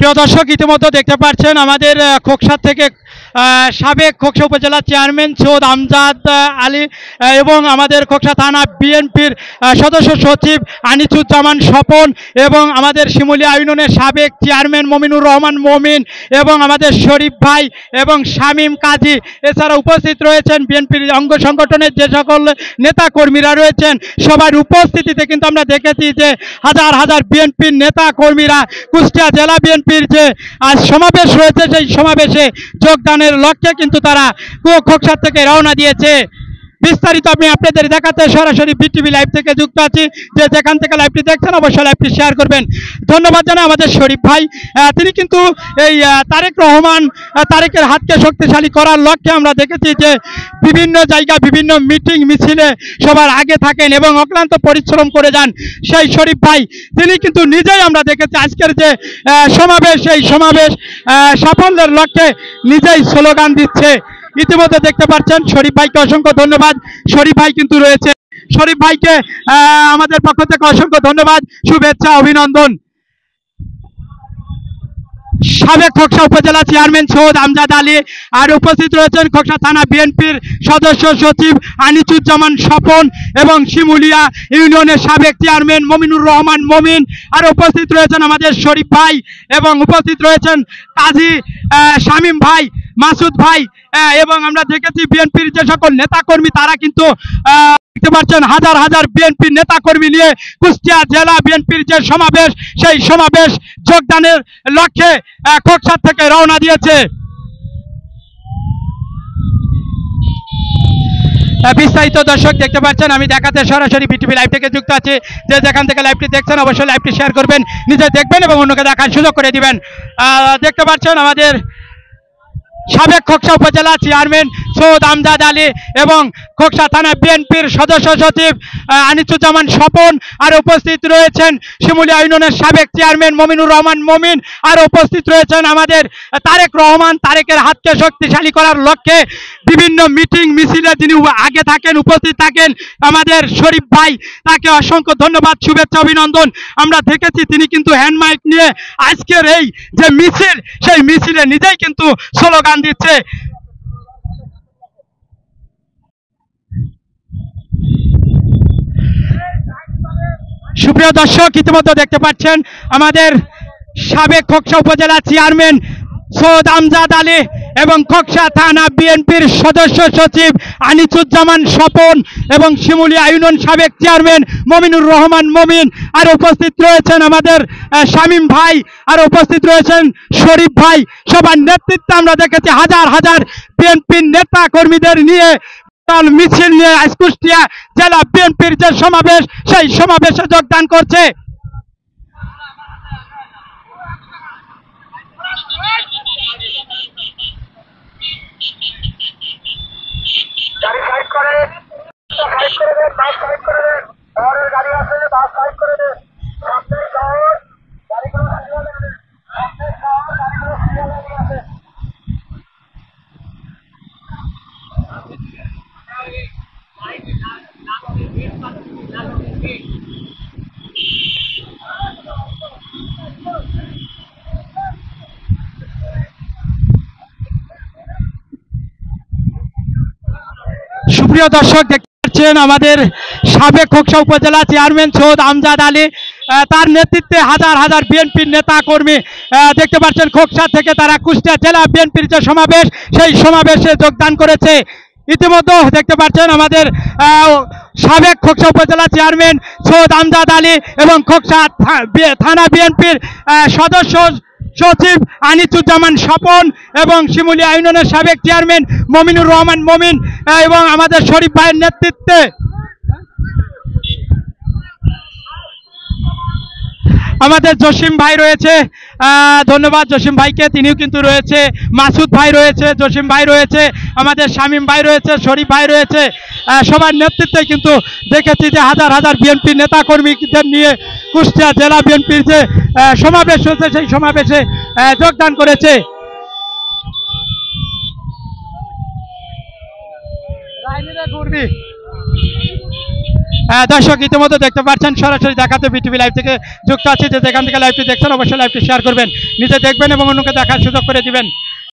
সুপ্রিয় দর্শক, ইতিমধ্যে দেখতে পাচ্ছেন আমাদের খোকসা থেকে সাবেক খোকসা উপজেলা চেয়ারম্যান সৈয়দ আমজাদ আলী এবং আমাদের খোকসা থানা বিএনপির সদস্য সচিব আনিসুজ্জামান স্বপন এবং আমাদের শিমুলিয়া ইউনিয়নের সাবেক চেয়ারম্যান মমিনুর রহমান মমিন এবং আমাদের শরীফ ভাই এবং শামীম কাজী, এছাড়া উপস্থিত রয়েছেন বিএনপির অঙ্গ সংগঠনের যে সকল নেতা কর্মীরা রয়েছেন। সবার উপস্থিতিতে কিন্তু আমরা দেখেছি যে হাজার হাজার বিএনপির নেতা কর্মীরা কুষ্টিয়া জেলা বিএনপির যে আজ সমাবেশ রয়েছে সেই সমাবেশে যোগদানের লক্ষ্যে কিন্তু তারা খোকসা থেকে রওনা দিয়েছে। বিস্তারিত আমি আপনাদের দেখাতে সরাসরি বিটিভি লাইভ থেকে যুক্ত আছি। যে যেখান থেকে লাইভটি দেখছেন অবশ্যই লাইভটি শেয়ার করবেন। ধন্যবাদ জানাই আমাদের শরীফ ভাই, তিনি কিন্তু এই তারেকের হাতকে শক্তিশালী করার লক্ষ্যে আমরা দেখেছি যে বিভিন্ন জায়গা বিভিন্ন মিটিং মিছিলে সবার আগে থাকেন এবং অক্লান্ত পরিশ্রম করে যান। সেই শরীফ ভাই তিনি কিন্তু নিজেই আমরা দেখেছি আজকের যে সমাবেশ, এই সমাবেশ সাফল্যের লক্ষ্যে নিজেই স্লোগান দিচ্ছে। ইতিমধ্যে দেখতে পাচ্ছেন শরীফ ভাইকে অসংখ্য ধন্যবাদ। শরীফ ভাই কিন্তু রয়েছে, শরীফ ভাইকে আমাদের পক্ষ থেকে অসংখ্য ধন্যবাদ, শুভেচ্ছা, অভিনন্দন। সাবেক খোকসা উপজেলা চেয়ারম্যান সৈয়দ আমজাদ আলী আর উপস্থিত রয়েছেন খোকসা থানা বিএনপির সদস্য সচিব আনিসুজ্জামান স্বপন এবং শিমুলিয়া ইউনিয়নের সাবেক চেয়ারম্যান মমিনুর রহমান মমিন, আর উপস্থিত রয়েছেন আমাদের শরীফ ভাই এবং উপস্থিত রয়েছেন কাজী শামীম ভাই, মাসুদ ভাই এবং আমরা দেখেছি বিএনপির যে সকল নেতাকর্মী তারা কিন্তু দেখতে পাচ্ছেন হাজার হাজার বিএনপির নেতাকর্মী নিয়ে কুষ্টিয়া জেলা বিএনপির যে সমাবেশ সেই সমাবেশ যোগদানের লক্ষ্যে খোকসা থেকে রওনা দিয়েছে। বিস্তারিত দর্শক দেখতে পাচ্ছেন, আমি দেখাতে সরাসরি বিটিভি লাইভ থেকে যুক্ত আছি। যে যেখান থেকে লাইভটি দেখছেন অবশ্যই লাইভটি শেয়ার করবেন, নিজে দেখবেন এবং অন্যকে দেখার সুযোগ করে দিবেন। দেখতে পাচ্ছেন আমাদের সাবেক খোকসা উপজেলা চেয়ারম্যান সৈয়দ আমজাদ আলী এবং খোকসা থানা বিএনপির সদস্য সচিব আনিসুজ্জামান স্বপন, আর উপস্থিত রয়েছেন শিমুলিয়া ইউনিয়নের সাবেক চেয়ারম্যান মমিনুর রহমান মমিন, আর উপস্থিত রয়েছেন আমাদের তারেক রহমান। তারেকের হাতকে শক্তিশালী করার লক্ষ্যে বিভিন্ন মিটিং মিছিলে যিনি আগে থাকেন, উপস্থিত থাকেন আমাদের শরীফ ভাই, তাকে অসংখ্য ধন্যবাদ, শুভেচ্ছা, অভিনন্দন। আমরা দেখেছি তিনি কিন্তু হ্যান্ডমাইক নিয়ে আজকের এই যে মিছিল সেই মিছিলে নিজেই কিন্তু স্লোগান দিচ্ছে। সুপ্রিয় দর্শক, ইতিমধ্যে দেখতে পাচ্ছেন আমাদের সাবেক খোকসা উপজেলা চেয়ারম্যান সৈয়দ আমজাদ আলী এবং খোকসা থানা বিএনপির সদস্য সচিব আনিসুজ্জামান স্বপন এবং শিমুলিয়া ইউনিয়ন সাবেক চেয়ারম্যান মমিনুর রহমান মমিন, আর উপস্থিত রয়েছেন আমাদের শামীম ভাই, আর উপস্থিত রয়েছেন শরীফ ভাই। সবার নেতৃত্বে আমরা দেখেছি হাজার হাজার বিএনপির নেতা কর্মীদের নিয়ে মিছিল নিয়ে আজ কুষ্টিয়া জেলা বিএনপির যে সমাবেশ সেই সমাবেশে যোগদান করছে। সুপ্রিয় দর্শক দেখতে পাচ্ছেন আমাদের সাবেক খোকসা উপজেলা চেয়ারম্যান সৈয়দ আমজাদ আলী, তার নেতৃত্বে হাজার হাজার বিএনপির নেতা কর্মী দেখতে পাচ্ছেন খোকসা থেকে তারা কুষ্টিয়া জেলা বিএনপির যে সমাবেশ সেই সমাবেশে যোগদান করেছে। ইতিমধ্যে দেখতে পাচ্ছেন আমাদের সাবেক খোকসা উপজেলা চেয়ারম্যান সৈয়দ আমজাদ আলী এবং খোকসা থানা বিএনপির সদস্য সচিব আনিসুজ্জামান স্বপন এবং শিমুলিয়া ইউনিয়নের সাবেক চেয়ারম্যান মমিনুর রহমান মমিন এবং আমাদের শরীফ ভাইয়ের নেতৃত্বে আমাদের জসিম ভাই রয়েছে। ধন্যবাদ জসিম ভাইকে, তিনিও কিন্তু রয়েছে। মাসুদ ভাই রয়েছে, জসিম ভাই রয়েছে, আমাদের শামীম ভাই রয়েছে, শরীফ ভাই রয়েছে। সবার নেতৃত্বে কিন্তু দেখেছি যে হাজার হাজার বিএনপির নেতা কর্মীদের নিয়ে কুষ্টিয়া জেলা বিএনপির যে সমাবেশ হয়েছে সেই সমাবেশে যোগদান করেছে। দর্শক ইতিমধ্যে দেখতে পাচ্ছেন সরাসরি দেখাতে বিটিভি লাইভ থেকে যুক্ত আছি, যে যেখান থেকে লাইভটি দেখছেন অবশ্যই লাইভটি শেয়ার করবেন, নিজে দেখবেন এবং অন্যকে দেখার সুযোগ করে দিবেন।